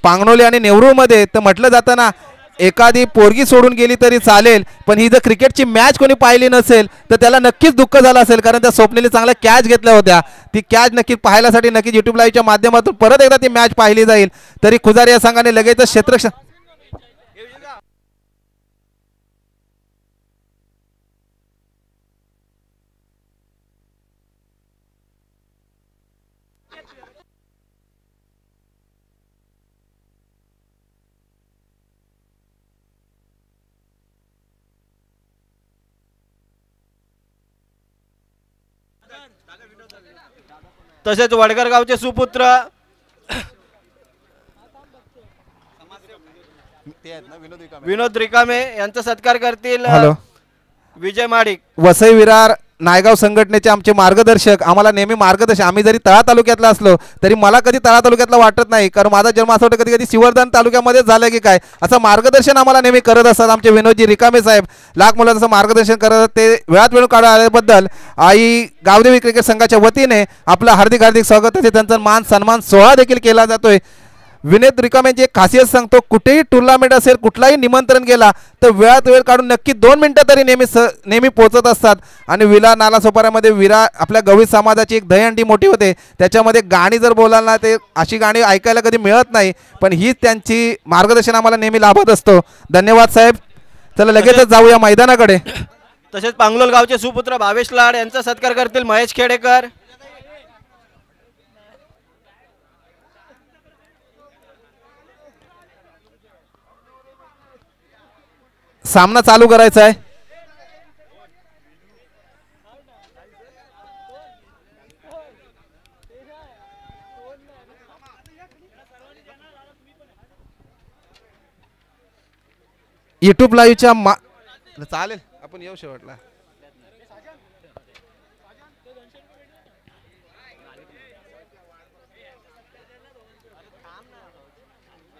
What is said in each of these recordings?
पांगणोली आणि नेहरूमध्ये तर म्हटलं जातं ना, एखादी पोरगी सोडून गेली तरी चालेल, पण ही जर क्रिकेटची मॅच कोणी पाहिली नसेल तर त्याला नक्कीच दुःख झालं असेल, कारण त्या स्वप्नीलने चांगल्या कॅच घेतल्या होत्या. ती कॅच नक्की पाहायसाठी नक्कीच युट्यूब लाईव्हच्या माध्यमातून परत एकदा ती मॅच पाहिली जाईल. तरी खुजारी या संघाने लगेच क्षेत्ररक्षण तसेच वडगर गावचे सुपुत्र विनोद रिकामे यांचा सत्कार करतील विजय माडिक. वसई विरार नायगाव संघटनेचे आमचे मार्गदर्शक, आम्हाला नेहमी मार्गदर्शक. आम्ही जरी तळा तालुक्यातला असलो तरी मला कधी तळा तालुक्यातला वाटत नाही, कारण माझा जन्म असं वाटतं कधी कधी शिवर्धन तालुक्यामध्ये झालं की काय, असं मार्गदर्शन आम्हाला नेहमी करत असतात आमचे विनोदजी रिकामे साहेब. लाख मुलांचं असं मार्गदर्शन करत ते वेळात वेळ काढून आल्याबद्दल आई गावदेवी क्रिकेट संघाच्या वतीने आपलं हार्दिक हार्दिक स्वागत आहे. त्यांचा मान सन्मान सोहळा देखील केला जातोय. विनोद रिकामेंची एक खासियत सांगतो, कुठेही टुर्नामेंट असेल, कुठलाही निमंत्रण गेला तर वेळात वेळ काढून नक्की 2 मिनिटं तरी नेहमी पोहोचत असतात. आणि विला नालासोपाऱ्यामध्ये विरा आपल्या गवळी समाजाची एक दहीहंडी मोठी होते, त्याच्यामध्ये गाणी जर बोलाल ना ते अशी गाणी ऐकायला कधी मिळत नाही, पण हीच त्यांची मार्गदर्शन आम्हाला नेहमी लाभत असतो. धन्यवाद साहेब. चला लगेचच जाऊया मैदानाकडे. तसेच पांगलोल गावचे सुपुत्र भावेश लाड यांचा सत्कार करतील महेश खेडेकर. सामना चालू करायचा आहे. युट्यूब लाईव्हच्या चालेल आपण येऊ शेवटला.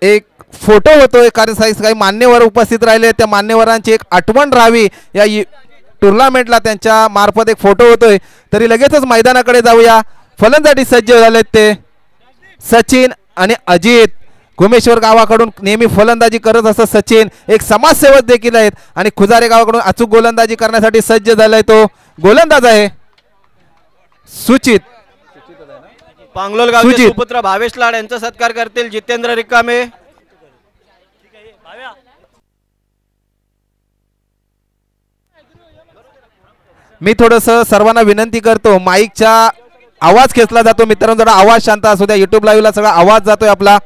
एक फोटो होतोय, काही मान्यवर उपस्थित राहिले, त्या मान्यवरांची एक आठवण राहावी या टुर्नामेंटला, त्यांच्या मार्फत एक फोटो होतोय. तरी लगेचच मैदानाकडे जाऊया. फलंदाजी सज्ज झालेत ते सचिन आणि अजित. घुमेश्वर गावाकडून नेहमी फलंदाजी करत असत सचिन, एक समाजसेवक देखील आहेत, आणि खुजारे गावाकडून अचूक गोलंदाजी करण्यासाठी सज्ज झालाय तो गोलंदाज आहे सुचित. पांगलोल गावचे सुपुत्र भावेश लाड यांचा सत्कार करतील जितेंद्र रिकामे. मी थोडस सर्वांना विनंती करतो, माईकचा आवाज खेचला जातो मित्रांनो, जरा आवाज शांत असू द्या. युट्यूब लाईव्हला सगळा आवाज जातोय आपला.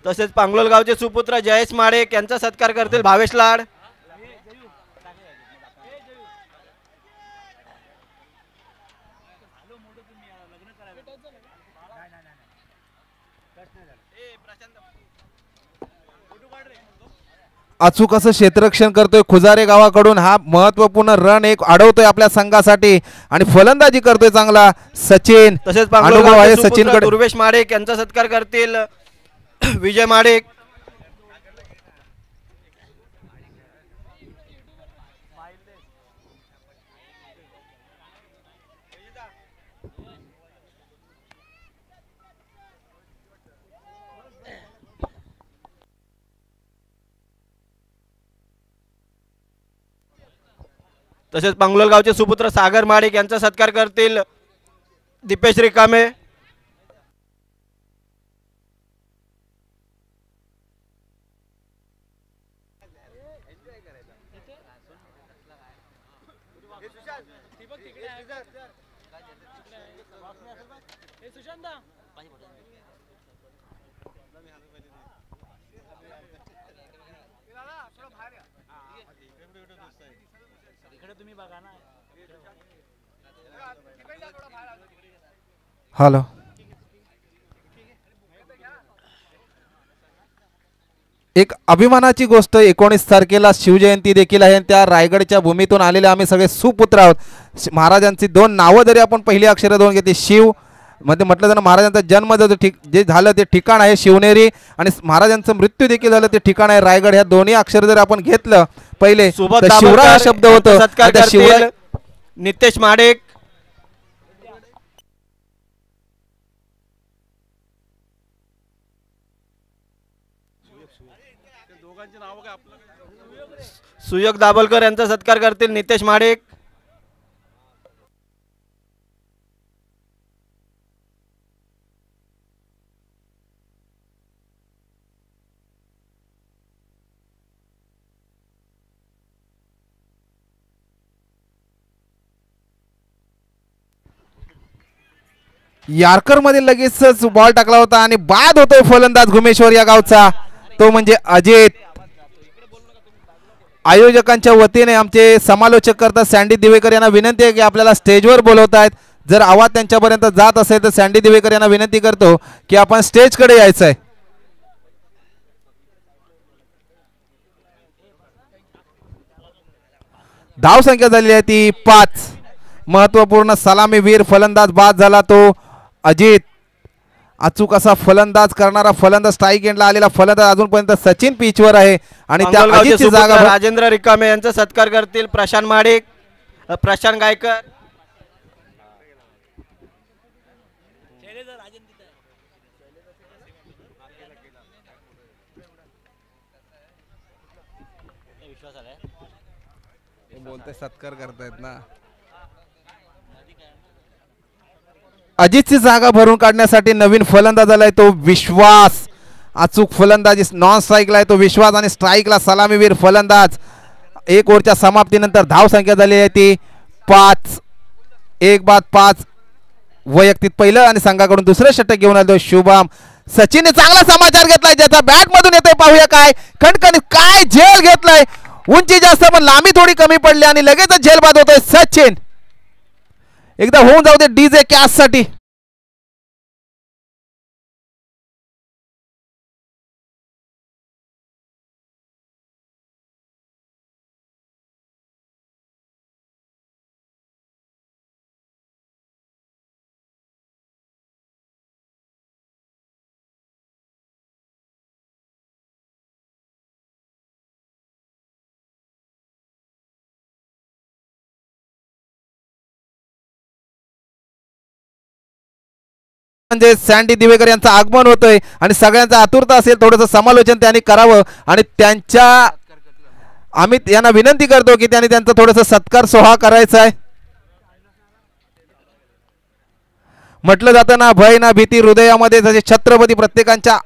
तसेच पांगलोल गावचे सुपुत्र जयेश माडेक यांचा सत्कार करतील भावेश लाड. अचूक असं क्षेत्ररक्षण करतोय खुजारे गावाकडून. हा महत्वपूर्ण रन एक अडवतोय आपल्या संघासाठी आणि फलंदाजी करतोय चांगला सचिन. तसेच पांगलोल गावचे सुपुत्र दुर्वेश माडेक यांचा सत्कार करतील विजय माडेक. तसेच पांगलोल गावचे सुपुत्र सागर माडिक यांचा सत्कार करतील दीपेश रिकामे. हॅलो, एक अभिमानाची गोष्ट 19 तारखेला शिवजयंती देखील आहे. त्या रायगडच्या भूमीतून आलेले आम्ही सगळे सुपुत्र आहोत. महाराजांची दोन नावं जरी आपण पहिली अक्षरं दोन घेतली, शिव मध्ये म्हटलं जाणं महाराजांचा जन्म जे झालं ते ठिकाण आहे शिवनेरी, आणि महाराजांचं मृत्यू देखील झालं ते ठिकाण आहे रायगड. ह्या दोन्ही अक्षर जर आपण घेतलं पहिले तर शिवराय हा शब्द होतो. शिवराय नितेश माडेक, सुयोग दाभोलकर यांचा सत्कार करतील नितेश माडेक. यार्कर मध्ये लगेचच बॉल टाकला होता आणि बाद होतोय फलंदाज घुमेश्वर या गावचा, तो म्हणजे अजित. आयोजकांच्या वतीने आमचे समालोचक करतात सँडी दिवेकर यांना विनंती आहे की आपल्याला स्टेजवर बोलवतायत. जर आवाज त्यांच्यापर्यंत जात असेल तर सँडी दिवेकर यांना विनंती करतो की आपण स्टेजकडे यायचं आहे. धाव संख्या झालेली आहे ती 5. महत्वपूर्ण सलामीवीर फलंदाज बाद झाला तो अजित. अचूक असा फलंदाज करणारा फलंदाज, स्ट्राईक एंडला आलेला फलंदाज अजूनपर्यंत सचिन पिचवर आहे आणि त्या अजितची जागा राजेंद्र रिकामे यांचा सत्कार करतील प्रशांत माडिक, प्रशांत गायकर. बोलते सत्कार करतायत ना. अजितची जागा भरून काढण्यासाठी नवीन फलंदाज आलाय तो विश्वास. अचूक फलंदाजी, नॉन स्ट्राईकला आहे तो विश्वास आणि स्ट्राईकला सलामीवीर फलंदाज. 1 ओव्हरच्या समाप्तीनंतर धाव संख्या झाली आहे ती 5. 1 बाद 5. वैयक्तिक पहिलं आणि संघाकडून दुसरं षटक घेऊन आलो शुभम. सचिनने चांगला समाचार घेतलाय ज्याचा बॅट मधून येतोय, पाहूया काय खणखणीत काय झेल घेतलाय. उंची जास्त पण लांबी थोडी कमी पडली आणि लगेचच झेल बाद होतोय सचिन. एकदा होऊन जाऊ दे डीजे कॅश साठी. म्हणजे सँडी दिवेकर यांचं आगमन होतंय आणि सगळ्यांचा आतुरता असेल थोडंसं समालोचन त्यांनी करावं आणि त्यांच्या आम्ही यांना विनंती करतो की त्यांनी त्यांचा थोडंसं सत्कार सोहळा करायचा आहे. म्हटलं जातं ना, भय ना भीती हृदयामध्ये जसे छत्रपती, प्रत्येकाच्या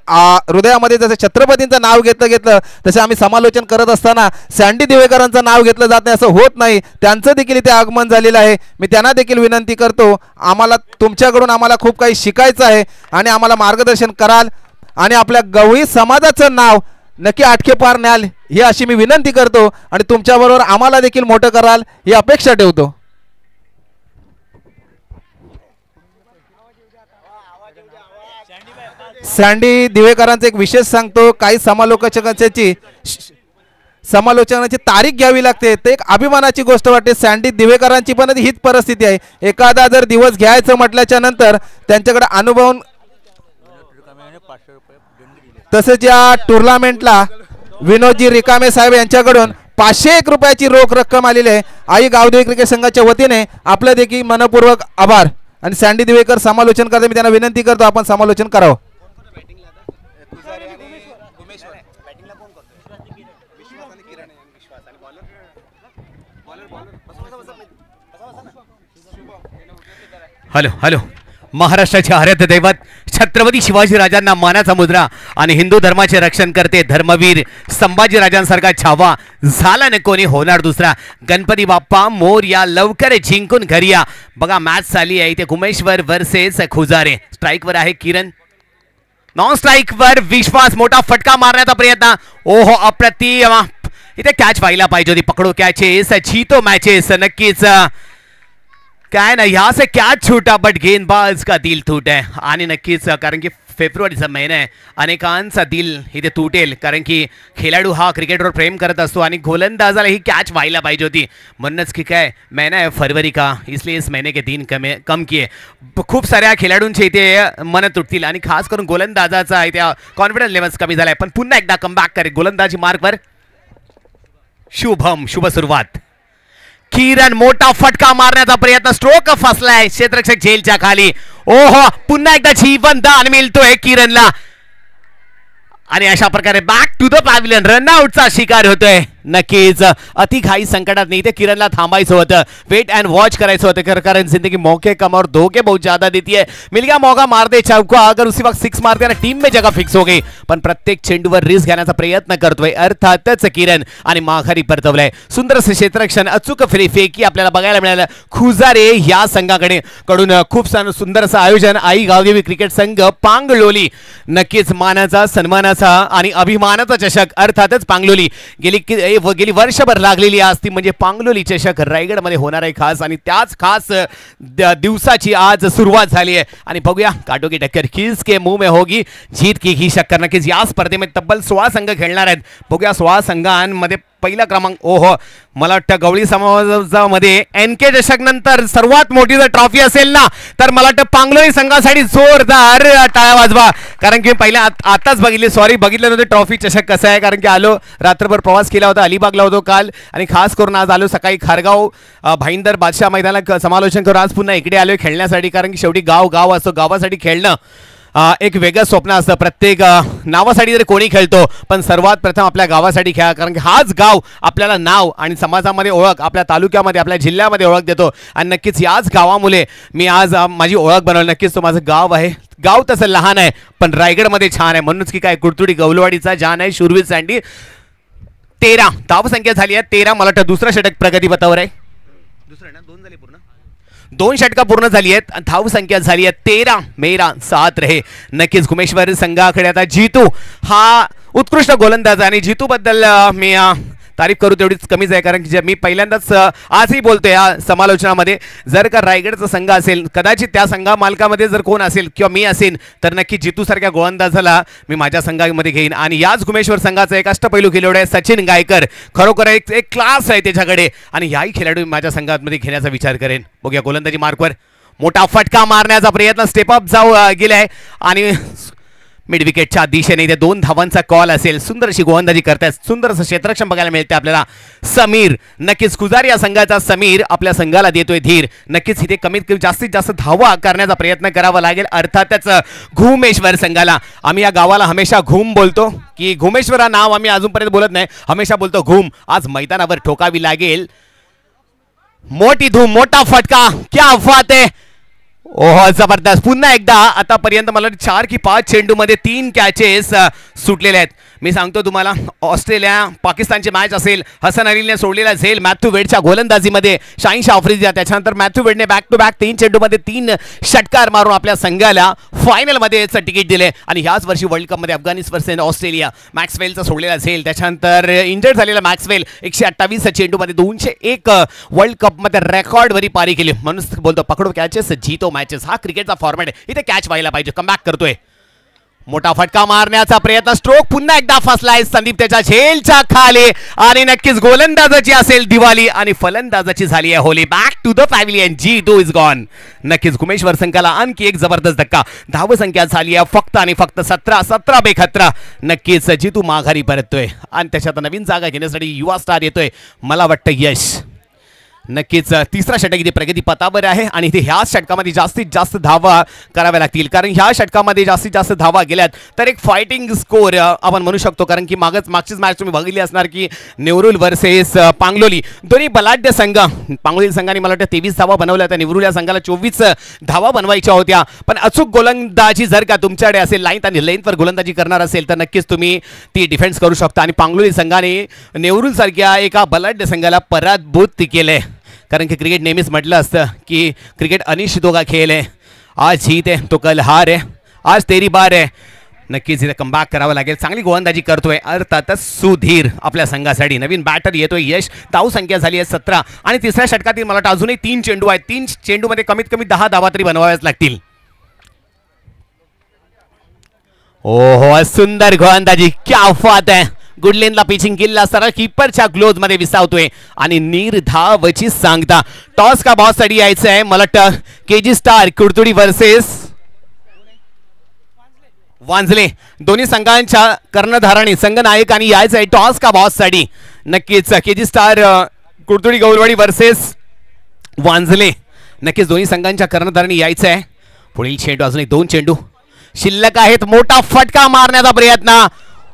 हृदयामध्ये जसे छत्रपतींचं नाव घेतलं तसे आम्ही समालोचन करत असताना सँडी दिवेकरांचं नाव घेतलं जात नाही असं होत नाही. त्यांचं देखील इथे आगमन झालेलं आहे. मी त्यांना देखील विनंती करतो, आम्हाला तुमच्याकडून आम्हाला खूप काही शिकायचं आहे आणि आम्हाला मार्गदर्शन कराल आणि आपल्या गवळी समाजाचं नाव नक्की आटकेपार न्याल ही अशी मी विनंती करतो आणि तुमच्याबरोबर आम्हाला देखील मोठं कराल ही अपेक्षा ठेवतो. सँडी दिवेकरांचं एक विशेष सांगतो, काही समालोचनाची तारीख घ्यावी लागते, ते एक अभिमानाची गोष्ट वाटते. सँडी दिवेकरांची पण हीच परिस्थिती आहे. एखादा जर दिवस घ्यायचं म्हटल्याच्या नंतर त्यांच्याकडे अनुभव, तसेच या टुर्नामेंटला विनोदजी रिकामे साहेब यांच्याकडून 501 रुपयाची रोख रक्कम आलेली आहे. आई गावदेवी क्रिकेट संघाच्या वतीने आपलं देखील मनपूर्वक आभार. आणि सँडी दिवेकर समालोचन करते, मी त्यांना विनंती करतो आपण समालोचन करावं. Hello hello. महाराष्ट्राचे आराध्य दैवत छत्रपती शिवाजी राजांना मानाचा मुद्रा आणि हिंदू धर्माचे रक्षण करते धर्मवीर संभाजी राजांसारखा छावा झाला न कोणी होणार दुसरा. गणपती बाप्पा मोरया, लवकर जिंकून घरी या. बघा मॅच झाली आहे इथे कुमेश्वर वर्सेस खुजारे. स्ट्राईकवर आहे किरण, नॉन स्ट्राईकवर विश्वास. मोठा फटका मारण्याचा प्रयत्न, ओहो अप्रतिम. इथे कॅच व्हायला पाहिजे होती. पकडो कॅचेस, जीतो मॅचेस. नक्कीच काय ना, यहाँ से कैच छूटा बट गेंदबाज का दिल टूटा है. आणि नक्कीच कारण की फेब्रुवारीचा महिना आहे. अनेकांचा दिल इथे तुटेल कारण की खेळाडू हा क्रिकेटवर प्रेम करत असतो आणि गोलंदाजाला ही कॅच व्हायला पाहिजे होती. म्हणूनच की काय महिना आहे फरवरी का, इसलिए इस महीने के दिन कम किए. खूप साऱ्या खेळाडूंचे इथे मन तुटतील आणि खास करून गोलंदाजाचा इथे कॉन्फिडन्स लेवल्स कमी झालाय. पण पुन्हा एकदा कमबॅक करे गोलंदाजी मार्कवर. शुभ सुरुवात. किरण मोठा फटका मारण्याचा प्रयत्न, स्ट्रोक फसलाय क्षेत्ररक्षक झेलच्या खाली. ओहो, पुन्हा एकदा जीवनदान मिळतोय किरणला आणि अशा प्रकारे बॅक टू द पॅव्हिलियन रनआउटचा शिकार होतोय. नक्कीच अति घाई संकटात नाही, इथे किरणला थांबायचं होतं, वेट अँड वॉच करायचं होतं कारण जिंदगी मौके कम और धोखे बहुत ज्यादा देती है. मिल गया मौका, मार दे चौका, अगर उसी वक्त सिक्स मार दिया टीम में जगह फिक्स हो गई. पण प्रत्येक चेंडूवर रिस्क घेण्याचा प्रयत्न करतोय अर्थातच किरण आणि माघारी परतवलंय. सुंदर क्षेत्ररक्षण, अचूक फेकी आपल्याला बघायला मिळालं. खुजारे या संघाकडे कडून खूप सुंदर असं आयोजन. आई गावदेवी क्रिकेट संघ पांगलोली, नक्कीच मानाचा सन्मानाचा आणि अभिमानाचा चषक अर्थातच पांगलोली गेली वर्षभर लागलेली असती म्हणजे पांगलोली चषक रायगडमध्ये होणार आहे खास आणि त्याच खास दिवसाची आज सुरुवात झाली आहे. आणि बघूया काटो की टक्कर किसके मुंह में होगी जीत की ही शक्कर. नक्कीच या स्पर्धेमध्ये तब्बल 16 संघ खेळणार आहेत. बघूया 16 संघांमध्ये पहिला क्रमांक. ओहो, मला वाटतं गवळी समाजामध्ये NK चषक नंतर सर्वात मोठी जर ट्रॉफी असेल ना तर मला वाटतं पांगलोली संघासाठी जोरदार टाळ्या वाजवा. कारण की पहिल्या आताच बघितलं नव्हतं ट्रॉफी चषक कसं आहे. कारण की आलो रात्रभर प्रवास केला होता, अलिबागला होतो काल आणि खास करून आज आलो सकाळी खारगाव भाईंदर बादशाह मैदानाला समालोचन करून आज पुन्हा इकडे आलोय खेळण्यासाठी. कारण की शेवटी गाव असतो, गावासाठी खेळणं एक वेगळं स्वप्न असतं. प्रत्येक नावासाठी जरी कोणी खेळतो पण सर्वात प्रथम आपल्या गावासाठी खेळा कारण की हाच गाव आपल्याला नाव आणि समाजामध्ये ओळख, आपल्या तालुक्यामध्ये आपल्या जिल्ह्यामध्ये ओळख देतो. आणि नक्कीच याच गावामुळे मी आज माझी ओळख बनवली. नक्कीच तो माझं गाव आहे. गाव तसं लहान आहे पण रायगडमध्ये छान आहे. म्हणूनच की काय कुर्तुडी गवलवाडीचा जान आहे. शूरवीर सँडी 13 धावसंख्या झाली आहे. 13 मला वाटतं दुसरं षटक प्रगती पथावर आहे. दुसरं ना 2 झाले पूर्ण, 2 षटका पूर्ण झाली आहेत. धाव संख्या झाली आहे 13. मेरा साथ रहे. नक्कीच घुमेश्वर संघाकडे आता जीतू हा उत्कृष्ट गोलंदाज आणि जीतू बद्दल मी तारीफ करू तेवढीच कमीच आहे. कारण की मी पहिल्यांदाच आजही बोलतोय या समालोचनामध्ये, जर का रायगडचा संघ असेल कदाचित त्या संघा मालकामध्ये जर कोण असेल किंवा मी असेल तर नक्की जीतू सारख्या गोलंदाजाला मी माझ्या संघामध्ये घेईन. आणि याच घुमेश्वर संघाचा एक अष्टपैलू खेळाडू आहे सचिन गायकर. खरोखर एक क्लास आहे त्याच्याकडे आणि याही खेळाडू माझ्या संघामध्ये घेण्याचा विचार करेन. बघूया गोलंदाजी मार्कवर मोठा फटका मारण्याचा प्रयत्न, स्टेप अप गेलाय आणि मिड विकेटच्या दिशेने इथे 2 धावांचा कॉल असेल. सुंदर अशी गोलंदाजी करतायत, सुंदर असं क्षेत्ररक्षण बघायला मिळते आपल्याला. समीर, नक्कीच खुजारी या संघाचा समीर आपल्या संघाला देतोय धीर. नक्कीच इथे कमीत कमी जास्तीत जास्त धावा करण्याचा प्रयत्न करावा लागेल अर्थातच घुमेश्वर संघाला. आम्ही या गावाला हमेशा घुम बोलतो की घुमेश्वर हा नाव आम्ही अजूनपर्यंत बोलत नाही, हमेशा बोलतो घुम. आज मैदानावर ठोकावी लागेल मोठी धूम, मोठा फटका, क्या बात आहे. ओहो, जबरदस्त. पुन्हा एकदा आतापर्यंत मला 4 की 5 चेंडूमध्ये 3 कॅचेस सुटलेले आहेत. मी सांगतो तुम्हाला, ऑस्ट्रेलिया पाकिस्तानची मॅच असेल, हसन अलीने सोडलेला झेल मॅथ्यू वेडच्या गोलंदाजीमध्ये, शाहीन शाह आफ्रिदी, त्याच्यानंतर मॅथ्यू वेडने बॅक टू बॅक 3 चेंडूमध्ये 3 षटकार मारून आपल्या संघाला फायनलमध्ये तिकीट दिले. आणि ह्याच वर्षी वर्ल्ड कपमध्ये अफगाणिस्तान वर्सेस ऑस्ट्रेलिया, मॅक्सवेलचा सोडलेला झेल, त्याच्यानंतर इंजर्ड झालेला मॅक्सवेल 128 चेंडूमध्ये 201 वर्ल्ड कपमध्ये रेकॉर्डवरी पारी केली. म्हणून बोलतो पकडो कॅचेस जीतो मॅचेस. हा क्रिकेटचा फॉर्मॅट आहे, इथे कॅच व्हायला पाहिजे. कमबॅक करतोय, मोठा फटका मारण्याचा प्रयत्न, स्ट्रोक पुन्हा एकदा फसलाय संदीप त्याच्या झेलच्या खाली. आणि नक्कीच गोलंदाजाची असेल दिवाळी आणि फलंदाजाची झाली आहे होली. Back to the pavilion, Jeetu is gone. नक्कीच घुमेश्वर संघाला आणखी एक जबरदस्त धक्का. धाव संख्या झाली आहे फक्त आणि फक्त 17 बेखतरा. नक्कीच जीतू माघारी परततोय आणि त्याच्यात नवीन जागा घेण्यासाठी युवा स्टार येतोय. मला वाटतं यश. नक्कीच तिसरा षटक इथे प्रगती पथावर आहे आणि इथे ह्या षटकामध्ये जास्तीत जास्त धावा कराव्या लागतील. कारण ह्या षटकामध्ये जास्तीत जास्त धावा गेल्यात तर एक फायटिंग स्कोर आपण म्हणू शकतो. कारण की मागचीच मॅच तुम्ही बघितली असणार की नेवरुल वर्सेस पांगलोली, दोन्ही बलाढ्य संघ. पांगलोली संघाने मला वाटतं 23 धावा बनवल्या होत्या, नेवरुल या संघाला 24 धावा बनवायच्या होत्या. पण अचूक गोलंदाजी जर का तुमच्याकडे असेल, लाईन आणि लेंथवर गोलंदाजी करणार असेल तर नक्कीच तुम्ही ती डिफेन्स करू शकता. आणि पांगलोली संघाने नेवरुल सारख्या एका बलाढ्य संघाला पराभूत केले. कारण की क्रिकेट नेहमीच म्हटलं असतं की क्रिकेट अनिश्चितों का खेळ आहे. आज जीत आहे तो कल हार आहे, आज तेरी बार आहे. नक्कीच इथे कमबॅक करावं लागेल. चांगली गोलंदाजी करतोय अर्थातच सुधीर आपल्या संघासाठी. नवीन बॅटर येतोय यश. धाव संख्या झाली आहे 17 आणि तिसऱ्या षटकातील मला वाटतं अजूनही 3 चेंडू आहेत. 3 चेंडूमध्ये कमीत कमी 10 धावा तरी बनवाव्याच लागतील. ओहो सुंदर गोलंदाजी, क्या बात आहे. गुडलेनला पिचिंग केलेला सरळ कीपरच्या क्लोज मध्ये विसावतोय आणि निर्धावची सांगता. टॉस का बॉस साठी यायचं आहे. मला वाटतं केजी स्टार कुडतुडी वर्सेस वांजले दोन्ही संघांच्या कर्णधाराने संघनायकांनी यायचं आहे टॉस का बॉस साठी. नक्कीच KG star कुडतुडी Gaulwadi versus Wanjale, नक्कीच दोन्ही संघांच्या कर्णधाराने यायचं आहे. पुढील चेंडू, अजून एक 2 चेंडू शिल्लक आहेत. मोठा फटका मारण्याचा प्रयत्न.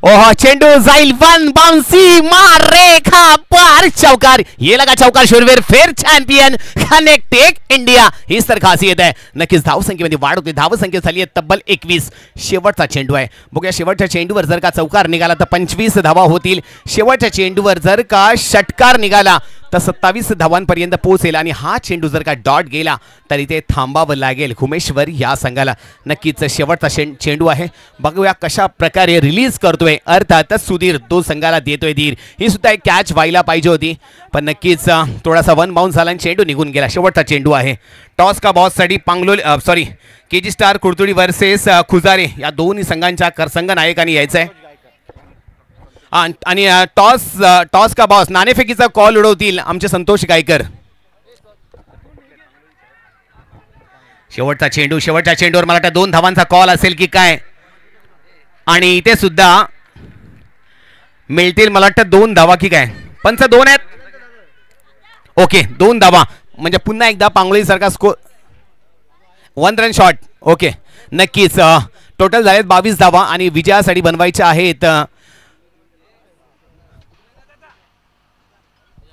ओहो चेंडू जाईल, वन बाउन्सी मार रेखा पार, चौकार. ये लगा चौकार. शूरवीर फिर चॅम्पियन, कनेक्टेड इंडिया. हीच तर खासियत आहे. नक्कीच धावसंख्येमध्ये वाढ होते. धावसंख्या झाली आहे तब्बल 21. शेवटचा चेंडू आहे. बघूया शेवटच्या चेंडूवर जर का चौकार निघाला तर 25 धावा होतील. शेवटच्या चेंडूवर जर का षटकार निघाला तर 27 धावांपर्यंत पोहोचेल आणि हा चेंडू जर का डॉट गेला तर इथे थांबावं लागेल घुमेश्वर या संघाला. नक्कीच शेवटचा चेंडू आहे. बघूया कशा प्रकारे रिलीज करतोय. अर्थातच सुधीर तो संघाला देतोय धीर. ही सुद्धा एक कॅच व्हायला पाहिजे होती पण नक्कीच थोडासा वन बाउन्स झाला आणि चेंडू निघून गेला. शेवटचा चेंडू आहे. टॉस का बॉस साठी केजी स्टार कुडतुडी वर्सेस खुजारे या दोन्ही संघांच्या संघनायकांनी यायचं आहे. आणि टॉस का बॉस नाणेफेकीचा कॉल उडवतील आमचे संतोष गायकर. शेवटचा चेंडू, शेवटच्या चेंडूवर मला वाटतं 2 धावांचा कॉल असेल की काय आणि इथे सुद्धा मिळतील मला वाटतं 2 धावा की काय. पंच 2 आहेत. ओके 2 धावा म्हणजे पुन्हा एकदा पांगोळी सारखा स्कोर 1 रन शॉट. ओके नक्कीच टोटल झालेत 22 धावा आणि विजयासाठी बनवायच्या आहेत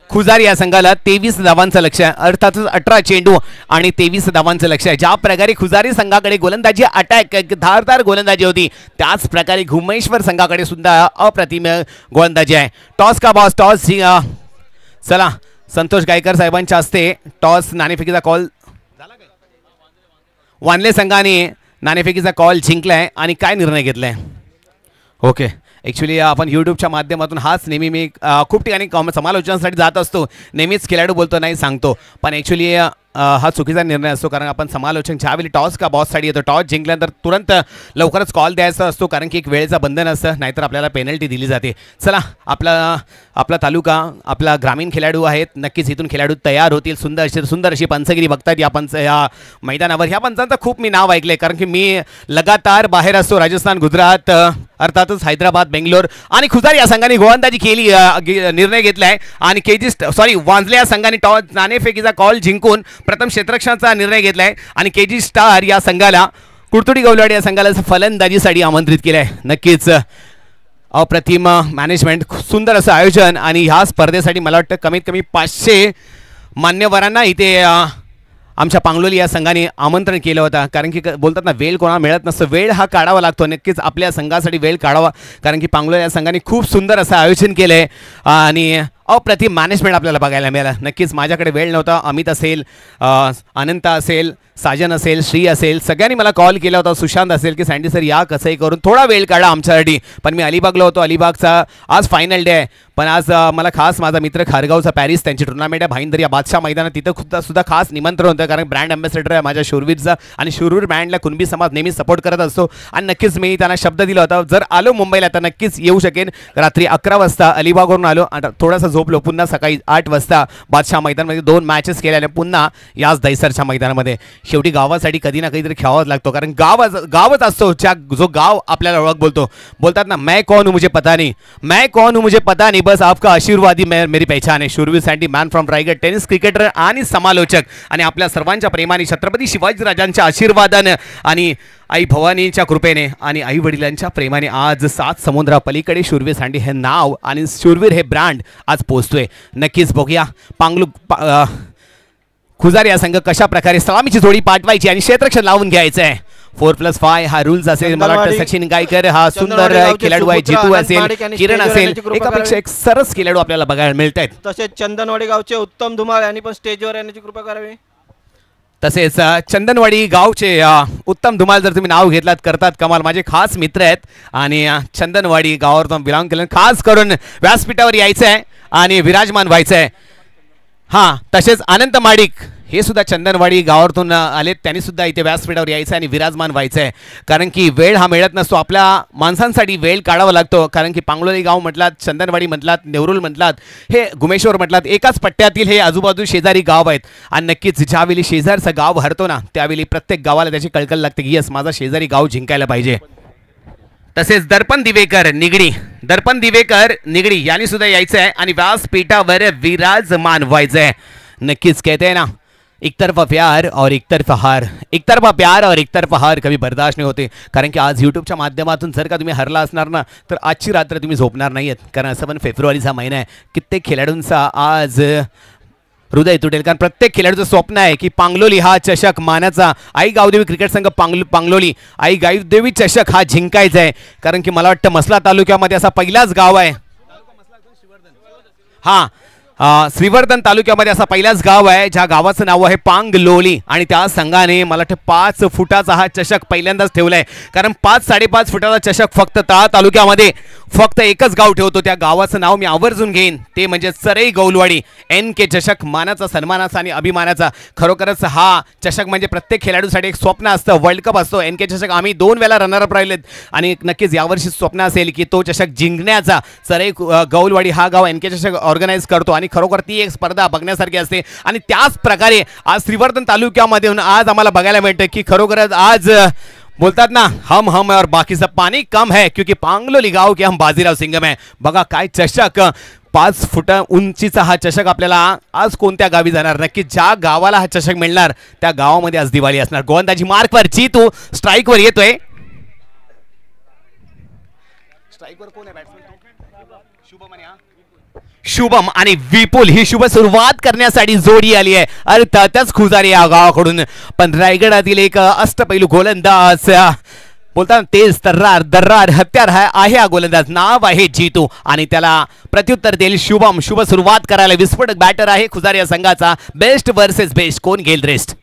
खुजारी या संघाला 23 धावांचं लक्ष आहे. अर्थातच 18 चेंडू आणि 23 धावांचं लक्ष आहे. ज्या प्रकारे खुजारी संघाकडे गोलंदाजी अटॅक धारदार गोलंदाजी होती त्याच प्रकारे घुमेश्वर संघाकडे सुद्धा अप्रतिम गोलंदाजी आहे. टॉस का बॉस टॉस चला संतोष गायकर साहेबांच्या हस्ते टॉस नाणेफेकीचा कॉल. वानले संघाने नाणेफेकीचा कॉल जिंकलाय आणि काय निर्णय घेतलाय. ओके ॲक्च्युली आपण यूट्यूबच्या माध्यमातून हाच नेहमी मी खूप ठिकाणी समालोचनासाठी जात असतो. नेहमीच खेळाडू बोलतो नाही सांगतो पण ॲक्च्युली हा चुकीचा निर्णय असतो कारण आपण समालोचन ज्यावेळी टॉस का बॉससाठी येतो टॉस जिंकल्यानंतर तुरंत लवकरच कॉल द्यायचा असतो कारण की एक वेळेचं बंधन असतं नाहीतर आपल्याला पेनल्टी दिली जाते. चला आपला तालुका आपला ग्रामीण खेळाडू आहेत. नक्कीच इथून खेळाडू तयार होतील. सुंदर अशी पंचगिरी बघतात या मैदानावर. ह्या पंचांचं खूप मी नाव ऐकलंय कारण की मी लगातार बाहेर असतो. राजस्थान, गुजरात, अर्थातच हैदराबाद, बेंगलोर आणि खुजारी या संघाने गोलंदाजी केली निर्णय घेतलाय आणि वांजले या संघाने टॉस नाणेफेकीचा कॉल जिंकून प्रथम क्षेत्ररक्षणाचा निर्णय घेतलाय आणि केजी स्टार या संघाला कुडतुडी गौलवाडी या संघाला फलंदाजीसाठी आमंत्रित केलंय. नक्कीच अप्रतिम मॅनेजमेंट, सुंदर असं आयोजन आणि ह्या स्पर्धेसाठी मला वाटतं कमीत कमी 500 मान्यवरांना इथे आमच्या पांगलोली या संघाने आमंत्रण केलं होतं कारण की बोलतात ना वेळ कोणाला मिळत नसतं. वेळ हा काढावा लागतो. नक्कीच आपल्या संघासाठी वेळ काढावा कारण की पांगलोली या संघाने खूप सुंदर असं आयोजन केलं आहे आणि अप्रतिम मॅनेजमेंट आपल्याला बघायला मिळालं. नक्कीच माझ्याकडे वेळ नव्हता. अमित असेल, अनंत असेल, साजन असेल, श्री असेल, सगळ्यांनी मला कॉल केला होता. सुशांत असेल की सँडी सर या कसंही करून थोडा वेळ काढा आमच्यासाठी. पण मी अलिबागला होतो. अलिबागचा आज फायनल डे आहे पण आज मला खास माझा मित्र खारगावचा पॅरिस त्यांची टुर्नामेंट आहे भाईंदर या बादशाह मैदानात तिथं सुद्धा खास निमंत्रण होतं कारण ब्रँड अँबॅसेडर आहे माझ्या शूरवीरचा आणि शूरवीर ब्रँडला कुणबी समाज नेहमी सपोर्ट करत असतो आणि नक्कीच मी त्यांना शब्द दिला होता जर आलो मुंबईला तर नक्कीच येऊ शकेन. रात्री 11 वाजता अलिबागवरून आलो थोडासा झोपलो. पुन्हा सकाळी 8 वाजता बादशाह मैदानामध्ये 2 मॅचेस केल्याने पुन्हा याच दहिसरच्या मैदानामध्ये. शेवटी गावासाठी कधी ना कधीतरी खेळावंच लागतो कारण गावच असतो जो गाव आपल्याला ओळख बोलतात ना मैं कौन हूं मुझे पता नहीं बस आपका आशीर्वाद ही मेरी पहचान है. शूरवीर sandy man from Raigad tennis cricketer आणि समालोचक आणि आपल्या सर्वांच्या प्रेमाने छत्रपती शिवाजीराजांच्या आशीर्वादाने आणि आई भवानीच्या कृपेने आणि आई वडिलांच्या प्रेमाने आज 7 समुद्रापलीकडे शूरवीर सँडी हे नाव आणि शूरवीर हे ब्रँड आज पोहोचतोय. नक्कीच बघूया खुजारी या संघ कशा प्रकारे सलामीची जोडी पाठवायची आणि क्षेत्ररक्षण लावून घ्यायचं आहे. 4+5 हा रूल्स असेल. मला वाटतं सचिन गायकर हा सुंदर खेळाडू आहे. जितू असेल, किरण असेल, एकापेक्षा एक सरस खेळाडू आपल्याला बघायला मिळत आहेत. तसेच चंदनवाडी गावचे उत्तम धुमाळ यांनी पण स्टेजवर येण्याची कृपा करावी. तसेच चंदनवाडी गावचे उत्तम धुमाल जर तुम्ही नाव घेतलात करतात कमाल. माझे खास मित्र आहेत आणि चंदनवाडी गावावर बिलॉंग केलं खास करून व्यासपीठावर यायचं आहे आणि विराजमान व्हायचं आहे. हां तसेच अनंत माडिक हे सुद्धा चंदनवाडी गावातून आलेत, त्यांनी सुद्धा इथे व्यासपीठावर यायचं आहे आणि विराजमान व्हायचं आहे. कारण की वेळ हा मिळत नसतो, आपल्या माणसांसाठी वेळ काढावा लागतो. कारण की पांगलोली गाव म्हटलात, चंदनवाडी म्हटलात, नेवरुल म्हटलात, हे गुमेश्वर म्हटलात, एकाच पट्ट्यातील हे आजूबाजू शेजारी गाव आहेत. आणि नक्कीच ज्यावेळी शेजारचं गाव हरतो ना, त्यावेळी प्रत्येक गावाला त्याची कळकळ लागते की यस, माझा शेजारी गाव जिंकायला पाहिजे. तसेच दर्पण दिवेकर निगडी यांनी सुद्धा यायचं आहे आणि व्यासपीठावर विराजमान व्हायचं आहे. नक्कीच कहते हैं ना, एक तरफा प्यार और एक तरफा हार कभी बर्दाश्त नहीं होते. कारण की आज यूट्यूबच्या माध्यमातून जर का तुम्ही हरला असणार ना, तर आजची रात्र तुम्ही झोपणार नाही आहेत. कारण असं पण फेब्रुवारीचा महिना आहे, कित्येक खेळाडूंचा आज हृदय तुटेल. कारण प्रत्येक खेळाडूचं स्वप्न आहे की पांगलोली हा चषक मानाचा, आई गावदेवी क्रिकेट संघ पांगलोली आई गावदेवी चषक हा जिंकायचा आहे. कारण की मला वाटतं मसला तालुक्यामध्ये असा पहिलाच गाव आहे, हां श्रीवर्धन तालुक्यामध्ये असा पहिलाच गाव आहे ज्या गावाचं नाव आहे पांगलोली. आणि त्या संघाने मला वाटतं 5 फुटाचा हा चषक पहिल्यांदाच ठेवलाय. कारण 5-5.5 फुटाचा चषक फक्त तळा तालुक्यामध्ये फक्त एकच गाव ठेवतो. त्या गावाचं नाव मी आवर्जून घेईन, ते म्हणजे सरई गौलवाडी. NK चषक मानाचा, सन्मानाचा आणि अभिमानाचा. खरोखरच हा चषक म्हणजे प्रत्येक खेळाडूसाठी एक स्वप्न असतं. वर्ल्ड कप असतो. NK चषक आम्ही 2 वेळा रनरअप राहिलेत आणि नक्कीच यावर्षी स्वप्न असेल की तो चषक जिंकण्याचा. सरई गौलवाडी हा गाव NK चषक ऑर्गनाईज करतो आणि खरोखर ती एक स्पर्धा बघण्यासारखी असते. आणि त्याच प्रकारे आज श्रीवर्धन तालुक्यामध्ये आज आम्हाला बघायला मिळतं की खरोखरच आज बोलतात ना, हम और बाकी सब पानी कम है, क्योंकि पांगलोली गाव के हम बाजीराव सिंघम है. बघा काय चषक, 5 फुट उंचीचा हा चषक आपल्याला आज कोणत्या गावी जाणार. नक्की ज्या गावाला हा चषक मिळणार त्या गावामध्ये आज दिवाळी असणार. गोलंदाजी मार्कवर जीतू स्ट्राईकवर येतोय. स्ट्राईकवर कोण आहे बॅट्समन? शुभम आणि विपुल ही शुभ सुरुवात करण्यासाठी जोडी आली आहे. अर्थातच खुजारी या गावाकडून, पण रायगडातील एक अष्टपैलू गोलंदाज बोलतात तेज दर्रार हत्यार आहे हा गोलंदाज. नाव आहे जीतू आणि त्याला प्रत्युत्तर देईल शुभम. शुभ सुरुवात करायला विस्फोटक बॅटर आहे खुजारी या संघाचा. बेस्ट वर्सेस बेस्ट, कोण घेईल रेस्ट?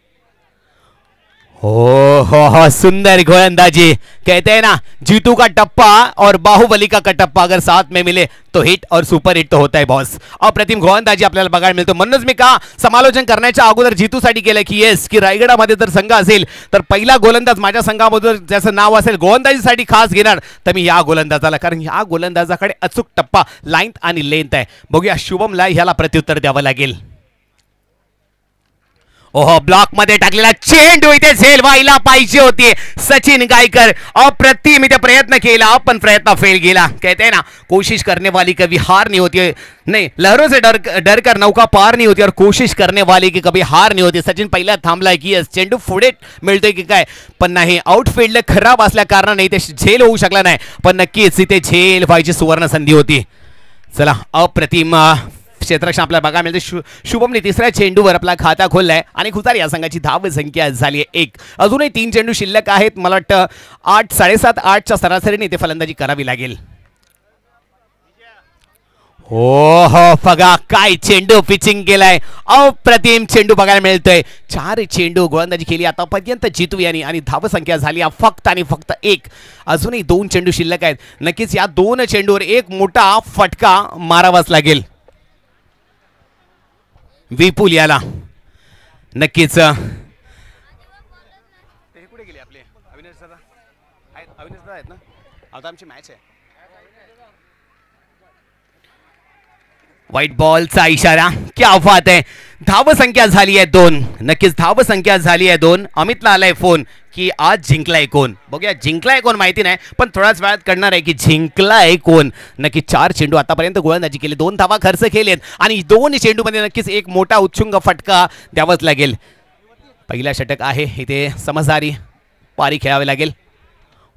हो सुंदर गोलंदाजी. कहते हैं ना, जीतू का टप्पा और बाहुबली का कटप्पा अगर साथ में मिले तो हिट और सुपर हिट तो होता है बॉस. अप्रतिम गोलंदाजी आपल्याला बघायला मिळतो. म्हणूनच मी का समालोचन करण्याच्या अगोदर जीतूसाठी केलं की येस, की रायगडामध्ये जर संघ असेल तर पहिला गोलंदाज माझ्या संघामध्ये ज्याचं नाव असेल गोलंदाजीसाठी खास घेणार तर मी या गोलंदाजाला. कारण या गोलंदाजाकडे अचूक टप्पा, लाईन आणि लेंथ आहे. बघूया शुभमला ह्याला प्रत्युत्तर द्यावं लागेल. ओहो, ब्लॉक मध्ये टाकलेला चेंडू इथे झेल व्हायला पाहिजे होती. सचिन गायकर अप्रतिम इथे प्रयत्न केला पण प्रयत्न फेल गेला. कहते हैं ना, कोशिश करने वाली कभी हार नहीं होती है. नहीं, लहरों से डर कर नौका पार नहीं होती और कोशिश करने वाली की कभी हार नहीं होती. सचिन पहिला थांबलाय की चेंडू पुढे मिळतोय की काय, पण नाही. आउटफील्ड खराब असल्या कारणाने इथे झेल होऊ शकला नाही, पण नक्कीच इथे झेल व्हायची सुवर्ण संधी होती. चला, अप्रतिम क्षेत्ररक्षण आपल्याला बघायला मिळते. शुभमने तिसऱ्या चेंडूवर आपला खाता खोललाय आणि खुजारी या संघाची धाव संख्या झाली आहे 1. अजूनही 3 चेंडू शिल्लक आहेत. मला वाटतं 8, 7.5-8च्या सरासरीने इथे फलंदाजी करावी लागेल. हो बघा काय चेंडू पिचिंग केलाय. अप्रतिम चेंडू बघायला मिळतोय. 4 चेंडू गोलंदाजी केली आतापर्यंत जीतू यांनी आणि धाव संख्या झाली फक्त आणि फक्त 1. अजूनही 2 चेंडू शिल्लक आहेत. नक्कीच या 2 चेंडूवर एक मोठा फटका मारावाच लागेल विपुल याला. नक्कीच ते कुठे गेले आपले अविनाश दादा आहेत ना, आता आमची मॅच आहे. व्हाईट बॉलचा इशारा, क्या बात आहे. धाव संख्या झाली आहे 2. नक्कीच धाव संख्या झाली आहे 2. अमितला आलाय फोन की आज जिंकलाय कोण. बघूया जिंकलाय कोण माहिती नाही, पण थोड्याच वेळात कळणार आहे की जिंकलाय कोण. नक्की 4 चेंडू आतापर्यंत गोलंदाजी केली, 2 धावा खर्च केलेत आणि 2 चेंडूमध्ये नक्कीच एक मोठा उच्चुंग फटका द्यावाच लागेल. पहिला षटक आहे इथे, समजदारी पारी खेळावी लागेल.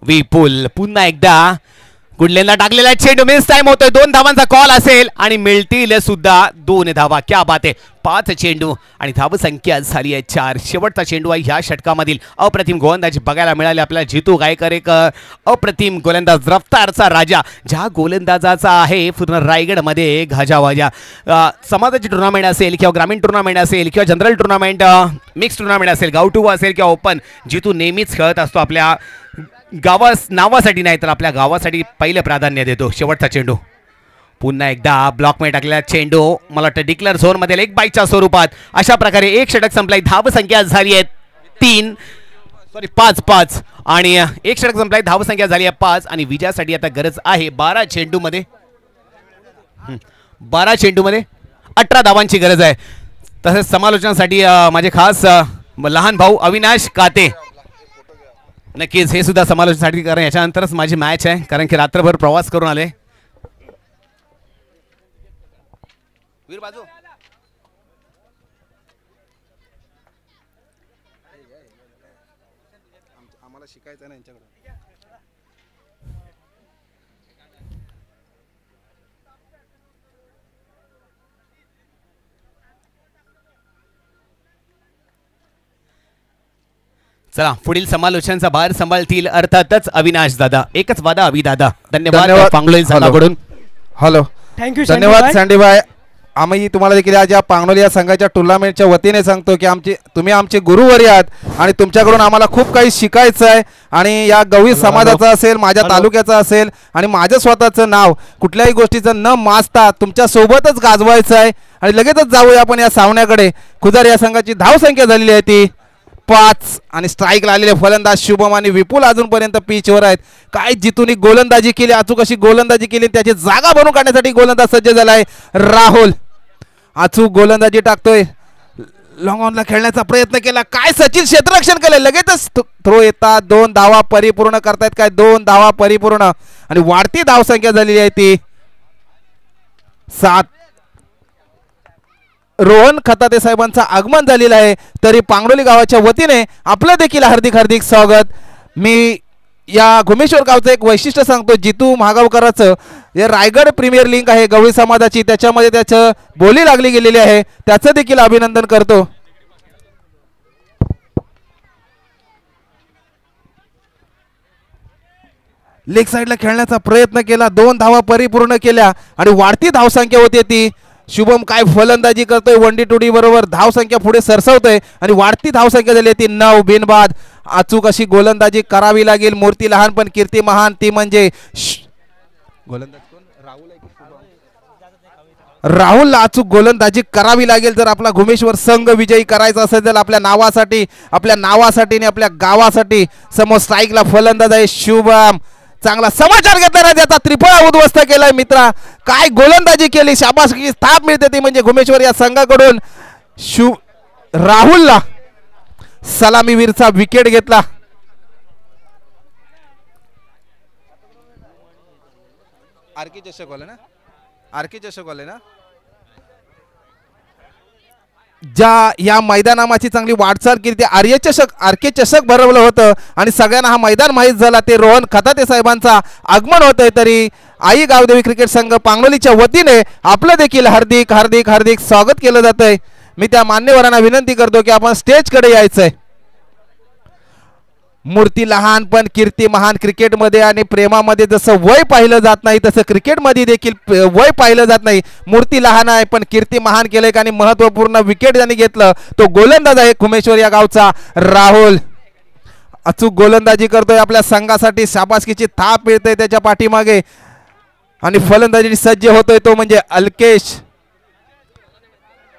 विपुल पुन्हा एकदा गुडलेनला टाकलेला चेंडू मिस टाइम होतोय. 2 धावांचा कॉल असेल आणि मिळतील सुद्धा 2 धावा. क्या बात आहे. 5 चेंडू आणि धाव संख्या झाली आहे 4. शेवटचा चेंडू आहे ह्या षटकामधील. अप्रतिम गोलंदाजी बघायला मिळाली आपल्याला. जीतू गायकर एक अप्रतिम गोलंदाज, रफ्तारचा राजा, ज्या गोलंदाजाचा आहे पूर्ण रायगडमध्ये गाजावाजा. समाजाची टुर्नामेंट असेल किंवा ग्रामीण टुर्नामेंट असेल किंवा जनरल टुर्नामेंट, मिक्स टुर्नामेंट असेल, गावटू असेल किंवा ओपन, जीतू नेहमीच खेळत असतो. आपल्या नावासाठी नाही तर आपल्या गावासाठी पहिलं प्राधान्य देतो. शेवटचा चेंडू पुन्हा एकदा ब्लॉकमध्ये टाकलेला चेंडू मला वाटतं डिक्लेअर झोन मध्ये एक बाईच्या स्वरूपात अशा प्रकारे एक षटक संपलाय. धाव संख्या झाली आहे 5 आणि एक षटक संपलाय. धाव संख्या झाली आहे 5 आणि विजयासाठी आता गरज आहे 12 चेंडूमध्ये 18 धावांची गरज आहे. तसेच समालोचनासाठी माझे खास लहान भाऊ अविनाश काते नक्कीच हे सुद्धा समालोचनासाठी, कारण याच्यानंतरच माझी मॅच आहे, कारण की रात्रभर प्रवास करून आले. वीर बाजू आम्हाला शिकायचं ना यांच्याकडे. चला पुढील समालोचनाचा भार सांभाळतील अर्थातच अविनाश दादा. एकच वादा अवि दादा. धन्यवाद पांगलोली संघाकडून. हॅलो थँक्यू धन्यवाद सँडीबाय. आम्ही तुम्हाला देखील आज या पांगलोली या संघाच्या टुर्नामेंटच्या वतीने सांगतो की तुम्ही आमचे गुरुवारी आहात आणि तुमच्याकडून आम्हाला खूप काही शिकायचं आहे. आणि या गवळी समाजाचं असेल, माझ्या तालुक्याचं असेल आणि माझं स्वतःचं नाव कुठल्याही गोष्टीचं न माजता तुमच्या सोबतच गाजवायचं आहे. आणि लगेचच जाऊया आपण या सामन्याकडे. खुदार या संघाची धावसंख्या झालेली आहे ती 5 आणि स्ट्राईकला आलेले फलंदाज शुभम आणि विपुल अजूनपर्यंत पिचवर आहेत. काय जितून गोलंदाजी केली, अचूक अशी गोलंदाजी केली, त्याची जागा भरून काढण्यासाठी गोलंदाज सज्ज झालाय राहुल. अचूक गोलंदाजी टाकतोय. लॉंग ऑनला खेळण्याचा प्रयत्न केला, काय सचिन क्षेत्ररक्षण केलं, लगेचच थ्रो येतात. 2 धावा परिपूर्ण करतायत काय, 2 धावा परिपूर्ण आणि वाढती धावसंख्या झालेली आहे ती 7. रोहन खताते साहेबांचं आगमन झालेलं आहे. तरी पांगडोली गावाच्या वतीने आपलं देखील हार्दिक हार्दिक स्वागत. मी या घुमेश्वर गावचं एक वैशिष्ट्य सांगतो. जितू महागावकरांचं हे रायगड प्रीमियर लीग आहे गवळी समाजाची, त्याच्यामध्ये त्याचं बोली लागली गेलेली आहे, त्याचं देखील अभिनंदन करतो. लेग साईडला खेळण्याचा प्रयत्न केला, 2 धावा परिपूर्ण केल्या आणि वाढती धावसंख्या होती ती. शुभम काय फलंदाजी करतोय, 1D-2D बरोबर धावसंख्या पुढे सरसवतोय आणि वाढती धावसंख्या झाली ती 9 बिनबाद. अचूक अशी गोलंदाजी करावी लागेल. मूर्ती लहान पण कीर्ती महान, ती म्हणजे गोलंदाज कोण? राहुलला अचूक गोलंदाजी करावी लागेल जर आपला घुमेश्वर संघ विजयी करायचा असेल तर आपल्या नावासाठी आणि आपल्या गावासाठी. समोर स्ट्राईकला फलंदाज आहे शुभम. चांगला समाचार घेताना त्याचा त्रिफळा उद्ध्वस्त केलाय मित्रा. काय गोलंदाजी केली, शाबासकी थाप मिळते ती म्हणजे घुमेश्वर या संघाकडून. राहुलला सलामीवीरचा विकेट घेतला. आरके चषक वाले ना ज्या या मैदानाची चांगली वाटचाल केली ते आरके चषक भरवलं होतं आणि सगळ्यांना हा मैदान माहीत झाला. ते रोहन खताते साहेबांचा आगमन होतंय. तरी आई गावदेवी क्रिकेट संघ पांगलोलीच्या वतीने आपलं देखील हार्दिक हार्दिक हार्दिक स्वागत केलं जातंय. मी त्या मान्यवरांना विनंती करतो की आपण स्टेजकडे यायचंय. मूर्ती लहान पण कीर्ती महान. क्रिकेटमध्ये आणि प्रेमामध्ये जसं वय पाहिलं जात नाही तसं क्रिकेटमध्ये देखील वय पाहिलं जात नाही. मूर्ती लहान आहे पण कीर्ती महान केलंय आणि महत्त्वपूर्ण विकेट ज्यांनी घेतलं तो गोलंदाज आहे घुमेश्वर या गावचा राहुल. अचूक गोलंदाजी करतोय, आपल्या संघासाठी शाबासकीची थाप मिळते त्याच्या पाठीमागे आणि फलंदाजी सज्ज होतोय तो म्हणजे अल्केश.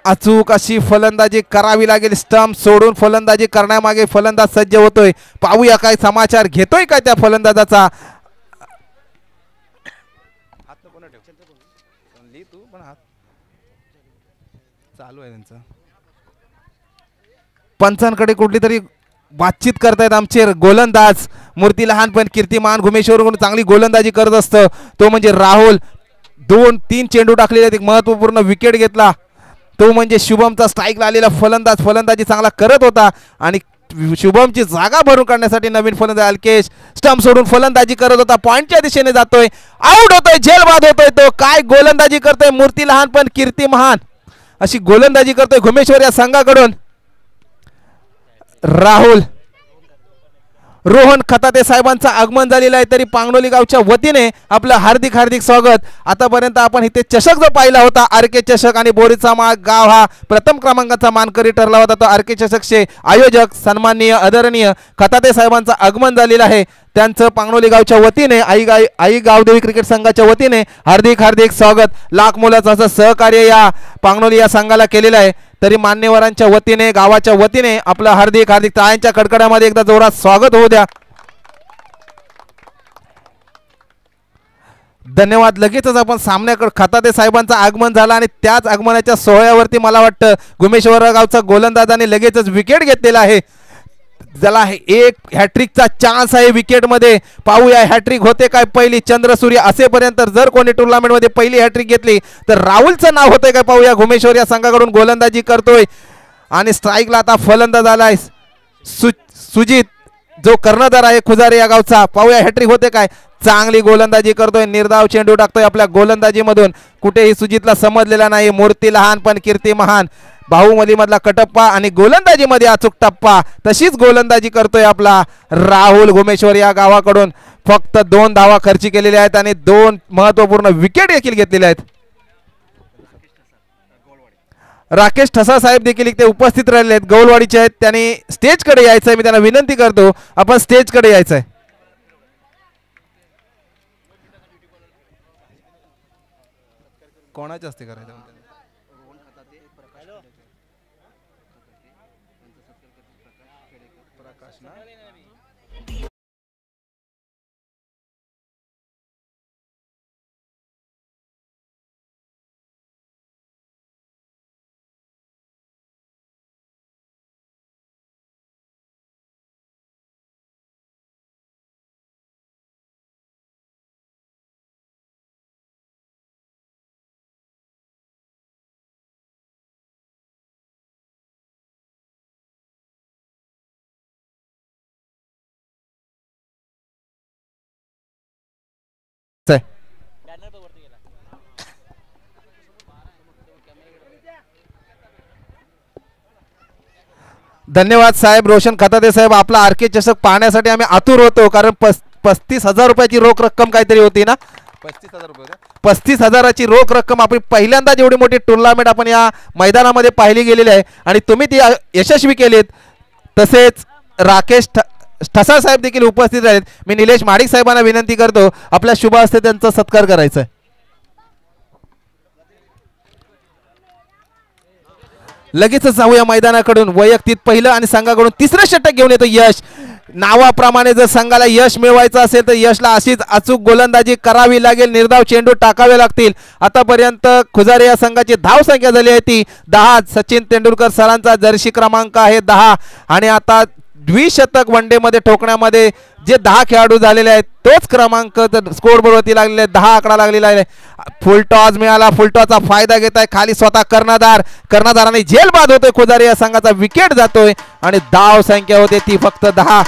अचूक अशी फलंदाजी करावी लागेल. स्टंप सोडून फलंदाजी करण्यामागे फलंदाज सज्ज होतोय. पाहूया काय समाचार घेतोय काय त्या फलंदाजाचा. चालू आहे त्यांचं. पंचांकडे कुठली तरी बातचीत करतायत आमचे गोलंदाज. मूर्ती लहान पण कीर्तिमान घुमेश्वर चांगली गोलंदाजी करत असतं तो म्हणजे राहुल. 2-3 चेंडू टाकलेले, एक महत्वपूर्ण विकेट घेतला तो म्हणजे शुभमचा. स्ट्राईकला आलेला फलंदाजी चांगला करत होता आणि शुभमची जागा भरून काढण्यासाठी नवीन फलंदाज अल्केश स्टंप सोडून फलंदाजी करत होता. पॉइंटच्या दिशेने जातोय, आउट होतोय, झेलबाद होतोय तो. काय गोलंदाजी करतोय, मूर्ती लहान पण कीर्ती महान अशी गोलंदाजी करतोय घुमेश्वर या संघाकडून राहुल. रोहन खताते साहेबांचं आगमन झालेलं आहे. तरी पांगडोली गावच्या वतीने आपलं हार्दिक हार्दिक स्वागत. आतापर्यंत आपण इथे चषक जो पाहिला होता आरके चषक आणि बोरीचा माळ गाव हा प्रथम क्रमांकाचा मानकरी ठरला होता. तो आरके चषकचे आयोजक सन्माननीय आदरणीय खताते साहेबांचं आगमन झालेलं आहे. त्यांचं पांगणोली गावच्या वतीने आई गावदेवी क्रिकेट संघाच्या वतीने हार्दिक हार्दिक स्वागत. लाख मोलाचं असं सहकार्य या पांगणोली या संघाला केलेलं आहे. तरी मान्यवरांच्या वतीने गावाच्या वतीने आपलं हार्दिक हार्दिक टाळ्यांच्या कडकड्यामध्ये एकदा जोरात स्वागत होऊ द्या. धन्यवाद. लगेचच आपण सामन्याकडे खताते साहेबांचं आगमन झालं आणि त्याच आगमनाच्या सोहळ्यावरती मला वाटतं गुमेश्वर गावचा गोलंदाजाने लगेचच विकेट घेतलेला आहे. ज्याला एक हॅट्रिकचा चान्स आहे विकेटमध्ये. पाहूया हॅट्रिक होते काय पहिली चंद्रसूर्य असेपर्यंत. जर कोणी टुर्नामेंटमध्ये पहिली हॅट्रिक घेतली तर राहुलचं नाव होतंय काय पाहूया. गुमेश्वर या संघाकडून गोलंदाजी करतोय आणि स्ट्राईकला आता फलंदाज आलाय सुजित जो कर्णधार आहे खुजारे या गावचा. पाहूया हॅट्रिक होते काय. चांगली गोलंदाजी करतोय, निर्धाव चेंडू टाकतोय आपल्या गोलंदाजीमधून. कुठेही सुजितला समजलेला नाही. मूर्ती लहान पण कीर्ती महान. बाहुबली मधला कटप्पा आणि गोलंदाजीमध्ये अचूक टप्पा. तशीच गोलंदाजी करतोय आपला राहुल गुमेश्वर या गावाकडून. फक्त 2 धावा खर्ची केलेल्या आहेत आणि 2 महत्वपूर्ण विकेट देखील घेतलेल्या आहेत. राकेश ठसा साहेब देखील इथे उपस्थित राहिले आहेत, गौलवाडीचे आहेत. त्यांनी स्टेजकडे यायचंय. मी त्यांना विनंती करतो आपण स्टेजकडे यायचंय. कोणाच्या हस्ते करायचं. धन्यवाद साहेब. रोशन खताते साहेब, आपला आरके चषक पाहण्यासाठी आम्ही आतुर होतो. कारण 35,000 रुपयाची रोख रक्कम काहीतरी होती ना. 35,000 रुपये. 35,000ची रोख रक्कम. आपण पहिल्यांदा एवढी मोठी टुर्नामेंट आपण या मैदानामध्ये पाहिली गेलेली आहे आणि तुम्ही ती यशस्वी केलीत. तसेच राकेश ठसा साहेब देखील उपस्थित आहेत. मी निलेश माडिक साहेबांना विनंती करतो आपल्या शुभ हस्ते त्यांचा सत्कार करायचा आहे. लगेचच जाऊया मैदानाकडून. वैयक्तिक पहिलं आणि संघाकडून तिसरं षटक घेऊन येतो यश. नावाप्रमाणे जर संघाला यश मिळवायचं असेल तर यशला अशीच अचूक गोलंदाजी करावी लागेल. निर्धाव चेंडू टाकावे लागतील. आतापर्यंत खुजारे या संघाची धाव संख्या झाली आहे ती 10. सचिन तेंडुलकर सरांचा जर्सी क्रमांक आहे 10 आणि आता द्विशतक वनडे मध्ये ठोकण्यामध्ये जे 10 खेळाडू झालेले आहेत तोच क्रमांक स्कोर बोर्डवरती लागलेला आहे. 10 आकडा लागलेला आहे. फुलटॉस मिळाला. फुलटॉसचा फायदा घेत आहे खाली स्वतः कर्णधाराने झेल बाद होतोय. खुजारे या संघाचा विकेट जातोय आणि धाव संख्या होते ती फक्त 10.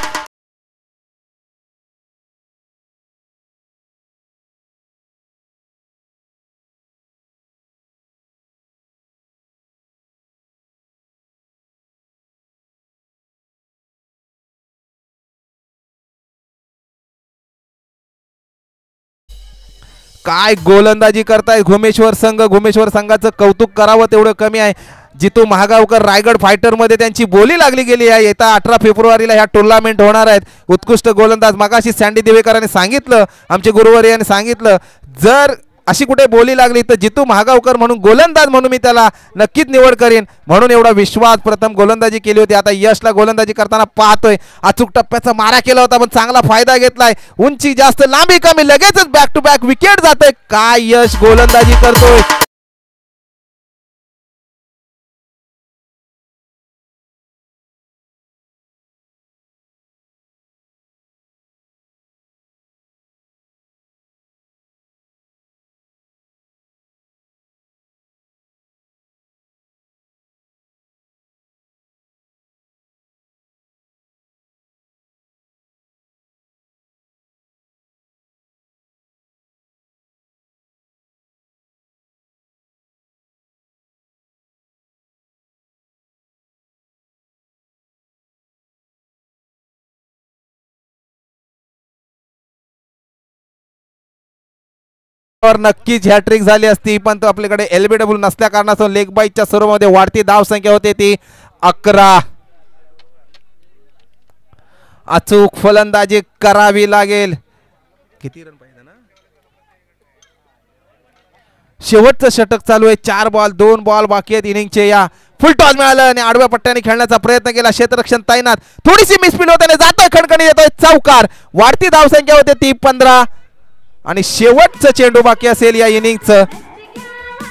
काय गोलंदाजी करताय घुमेश्वर संघ. घुमेश्वर संघाचं कौतुक करावं तेवढं कमी आहे. जितू महागावकर रायगड फायटर मध्ये त्यांची बोली लागली गेली आहे. येत्या 18 फेब्रुवारीला ह्या टुर्नामेंट होणार आहेत. उत्कृष्ट गोलंदाज मगाशी सँडी देवेकरांनी सांगितलं, आमचे गुरुवारी यांनी सांगितलं, जर अशी कुठे बोली लागली तर जितू महागावकर म्हणून गोलंदाज म्हणून मी त्याला नक्कीच निवड करेन. म्हणून एवढा विश्वास. प्रथम गोलंदाजी केली होती. आता यशला गोलंदाजी करताना पाहतोय. अचूक टप्प्याचा मारा केला होता पण चांगला फायदा घेतलाय. उंची जास्त लांबी कमी. लगेचच बॅक टू बॅक विकेट जाते. काय यश गोलंदाजी करतोय. नक्कीच हॅट्रिक झाली असती पण तो आपल्याकडे एलबीडब्ल्यू नसल्या कारणास्तव लेग बाईकच्या स्वरूपामध्ये वाढती धाव संख्या होते ती 11. अचूक फलंदाजी करावी लागेल. किती रन पाहिजे ना? शेवटचं षटक चालू आहे. 4 बॉल 2 बॉल बाकी आहेत इनिंगचे. या फुल टॉस मिळालं आणि आडव्या पट्ट्याने खेळण्याचा प्रयत्न केला. क्षेत्ररक्षण तैनात. थोडीशी मिसफील्ड होते. जातोय खणखणी येतोय चौकार. वाढती धावसंख्या होते ती 15 आणि शेवटचं चेंडू बाकी असेल या इनिंगचं.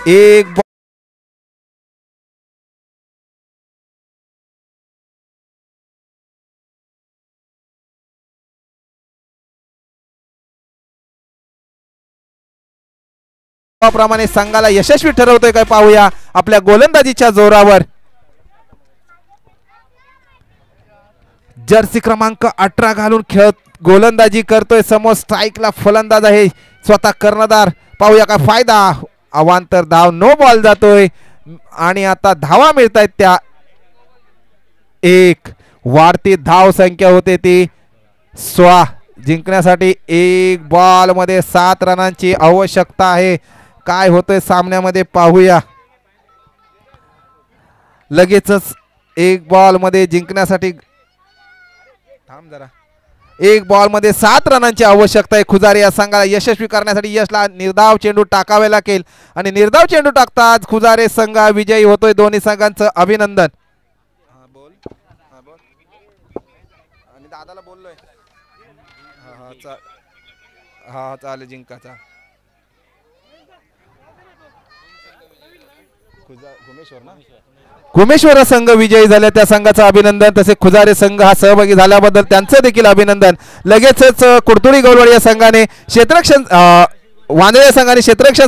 एक प्रमाणे संघाला यशस्वी ठरवतोय काय पाहूया आपल्या गोलंदाजीच्या जोरावर. जर्सी क्रमांक 18 घालून खेळत गोलंदाजी करतोय. समोर स्ट्राईकला फलंदाज आहे स्वतः कर्णधार. पाहूया काय फायदा. अवांतर धाव. नो बॉल जातोय आणि आता धावा मिळत आहेत त्या. एक वाढती धाव संख्या होते ती 16. जिंकण्यासाठी 1 बॉल मध्ये 7 रनांची आवश्यकता आहे. काय होतंय सामन्यामध्ये पाहूया. लगेचच 1 बॉल मध्ये जिंकण्यासाठी थांब जरा 1 बॉल मध्ये 7 रनांची आवश्यकता आहे. खुजारे या संघाला यशस्वी करण्यासाठी यशला निर्धाव चेंडू टाकावे लागेल आणि निर्धाव चेंडू टाकताच खुजारे संघ विजयी होतोय. दोन्ही संघांचं अभिनंदन. आणि दादाला बोललोय. हा चालेल जिंकाचा. कुमेश्वर संघ विजयी झाले. त्या संघाचं अभिनंदन. तसे खुजारे संघ हा सहभागी झाल्याबद्दल त्यांचं देखील अभिनंदन. लगेचच कुडतुडी गौलवाडी या संघाने क्षेत्ररक्षण वांदळे संघाने क्षेत्ररक्षण